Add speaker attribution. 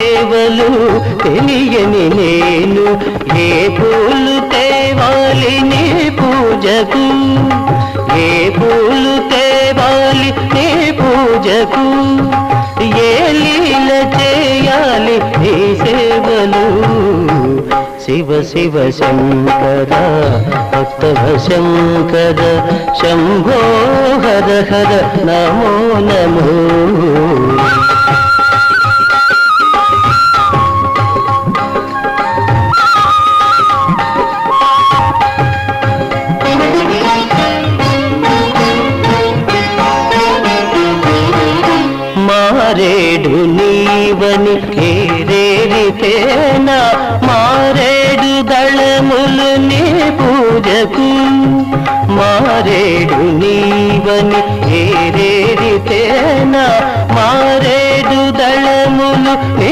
Speaker 1: సేవలు తెలియని నేను ఏ పూలు తేవాలి నీ పూజకు ఏ పూలు తేవాలి నీ పూజకు ఏ లీల చేయాలి నీ సేవలు శివ శివ శంకర భక్తవ శంకర శంభో హర హర నమో నమో మారేడు నీవని ఏరేరితేనా మారేడు దళములు నీ పూజకు మారేడు నీవని ఏరేరితేనా మారేడు దళములు నీ